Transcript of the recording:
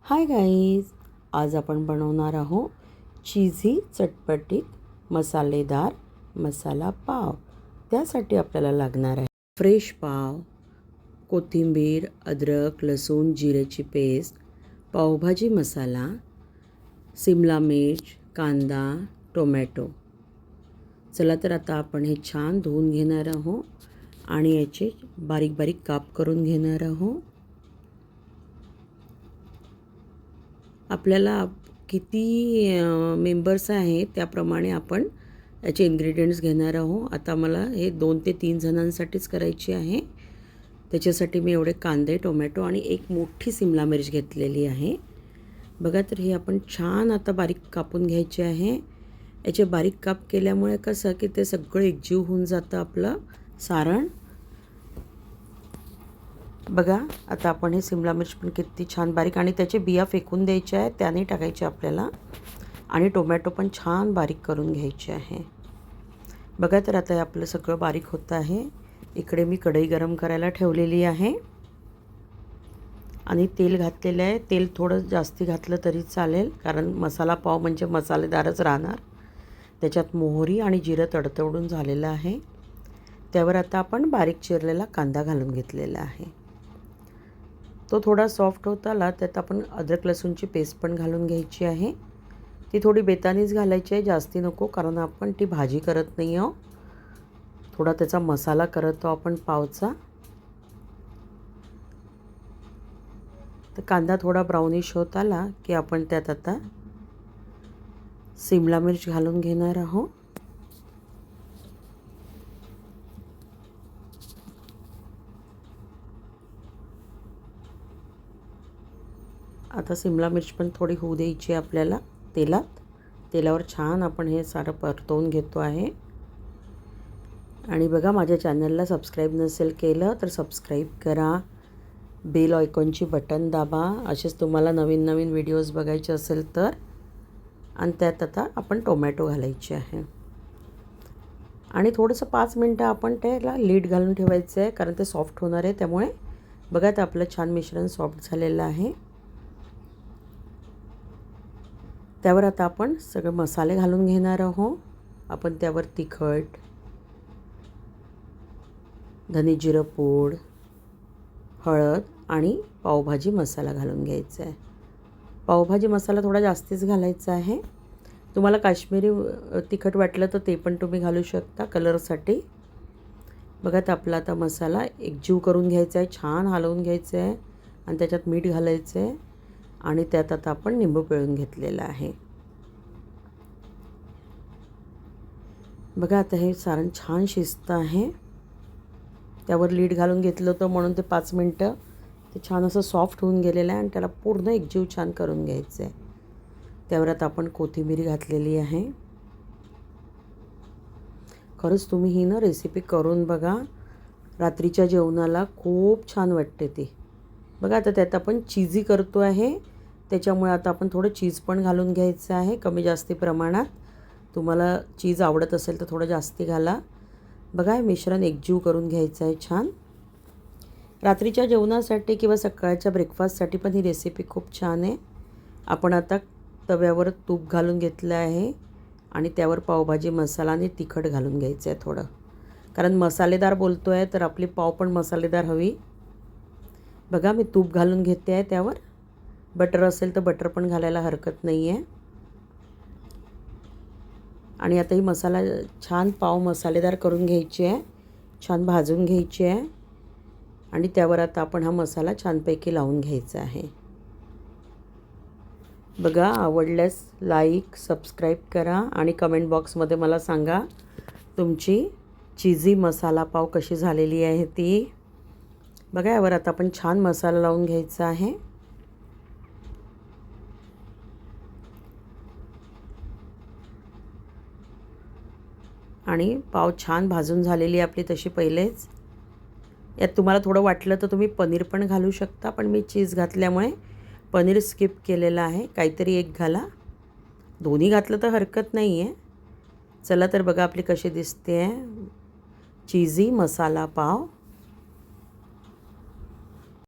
Hi guys, आज आपण बनवणार आहोत चीझी चटपटीत मसालेदार मसाला पाव. त्यासाठी आपल्याला लागणार आहे फ्रेश पाव, कोथिंबीर, अद्रक, लसूण, जिऱ्याची पेस्ट, पावभाजी मसाला, सिमला मिर्च, कांदा, टोमॅटो. चला तर आता आपण हे छान धुवून घेणार आहोत आणि याचे बारीक बारीक काप करून घेणार आहोत. आपल्याला किती मेंबर्स आहेत त्याप्रमाणे आपण याचे इन्ग्रेडियंट्स घेणार आहोत. आता मला हे 2 ते 3 जणांसाठीच करायची आहे. त्याच्यासाठी मी एवढे कांदे, टोमॅटो आणि एक मोठी सिमला मिर्च घेतलेली आहे. बघा, तर हे आपण छान आता बारीक कापून घ्यायचे आहे. याचे बारीक काप केल्यामुळे कसं की ते सगळं एकजीव होऊन जातं आपलं सारण. बघा, आता आपण हे सिमला मिर्च पण किती छान बारीक, आणि त्याचे बिया फेकून द्यायच्या आहेत, त्याने टाकायचे आपल्याला. आणि टोमॅटो पण छान बारीक करून घ्यायचे आहे. बघा, तर आता हे आपलं सगळं बारीक होतं आहे. इकडे मी कढई गरम करायला ठेवलेली आहे आणि तेल घातलेलं आहे. तेल थोडं जास्ती घातलं तरी चालेल, कारण मसाला पाव म्हणजे मसालेदारच राहणार. त्याच्यात मोहरी आणि जिरं तडतडून झालेलं आहे. त्यावर आता आपण बारीक चिरलेला कांदा घालून घेतलेला आहे. तो थोडा सॉफ्ट होत आला त्यात आपण अद्रक लसूणची पेस्ट पण घालून घ्यायची आहे. ती थोडी बेतानीच घालायची आहे, जास्ती नको, कारण आपण ती भाजी करत नाही आहोत. थोडा त्याचा मसाला करतो आपण पावचा. तर कांदा थोडा ब्राउनिश होत आला की आपण त्यात आता सिमला मिर्च घालून घेणार आहोत. आता सिमला मिर्च पण थोडी होऊ द्यायची आपल्याला तेलावर छान आपण हे सारं परतवून घेतो आहे. आणि बघा, माझ्या चॅनलला सबस्क्राईब नसेल केलं तर सबस्क्राईब करा, बेल आयकॉनची बटन दाबा, असेच तुम्हाला नवीन नवीन व्हिडिओज बघायचे असेल तर. आणि त्यात आता आपण टोमॅटो घालायचे आहे आणि थोडंसं 5 मिनटं आपण त्याला लीड घालून ठेवायचं आहे, कारण ते सॉफ्ट होणार आहे. त्यामुळे बघा, तर आपलं छान मिश्रण सॉफ्ट झालेलं आहे. त्यावर आता आपण सगळे मसाले घालून घेणार आहोत. आपण त्यावर तिखट, धने जिरं पूड, हळद आणि पावभाजी मसाला घालून घ्यायचा आहे. पावभाजी मसाला थोडा जास्तीच घालायचा आहे. तुम्हाला काश्मीरी तिखट वाटलं तर ते पण तुम्ही घालू शकता कलरसाठी. बघा, तर आपला आता मसाला एकजीव करून घ्यायचा आहे, छान हलवून घ्यायचं आहे आणि त्याच्यात मीठ घालायचं आहे. आणि त्यात आता आपण लिंबू पिळून घेतलेलं आहे. बघा, आता हे सारण छान शिजतं आहे. त्यावर लीड घालून घेतलं होतं म्हणून ते 5 मिनटं ते छान असं सॉफ्ट होऊन गेलेलं आहे आणि त्याला पूर्ण एकजीव छान करून घ्यायचं आहे. त्यावर आता आपण कोथिंबीर घातलेली आहे. खरंच तुम्ही ही रेसिपी करून बघा, रात्रीच्या जेवणाला खूप छान वाटते ती. बघा, आता त्यात आपण चीझी करतो आहे, त्याच्यामुळे आता आपण थोडं चीज पण घालून घ्यायचं आहे कमी जास्ती प्रमाणात. तुम्हाला चीज आवडत असेल तर थोडं जास्ती घाला. बघा, हे मिश्रण एकजीव करून घ्यायचं आहे छान. रात्रीच्या जेवणासाठी किंवा सकाळच्या ब्रेकफास्टसाठी पण ही रेसिपी खूप छान आहे. आपण आता तव्यावर तूप घालून घेतलं आहे आणि त्यावर पावभाजी मसाला आणि तिखट घालून घ्यायचं आहे थोडं, कारण मसालेदार बोलतो आहे तर आपली पाव पण मसालेदार हवी. बघा, मी तूप घालून घेते आहे. त्यावर बटर असेल तर बटर पण घालायला हरकत नाही आहे. आणि आता ही मसाला छान पाव मसालेदार करून घ्यायची आहे, छान भाजून घ्यायची आहे. आणि त्यावर आता आपण हा मसाला छानपैकी लावून घ्यायचा आहे. बघा, आवडल्यास लाईक, सबस्क्राईब करा आणि कमेंट बॉक्समध्ये मला सांगा तुमची चीझी मसाला पाव कशी झालेली आहे ती. बघा, यावर आता आपण छान मसाला लावून घ्यायचा आहे. आणि पाव छान भाजून झालेली आपली तशी पहिलेच. यात तुम्हाला थोडं वाटलं तर तुम्ही पनीर पण घालू शकता, पण मी चीज घातल्यामुळे पनीर स्किप केलेलं आहे. काहीतरी एक घाला, दोन्ही घातलं तर हरकत नाही आहे. चला तर बघा आपली कशी दिसते आहे चीझी मसाला पाव.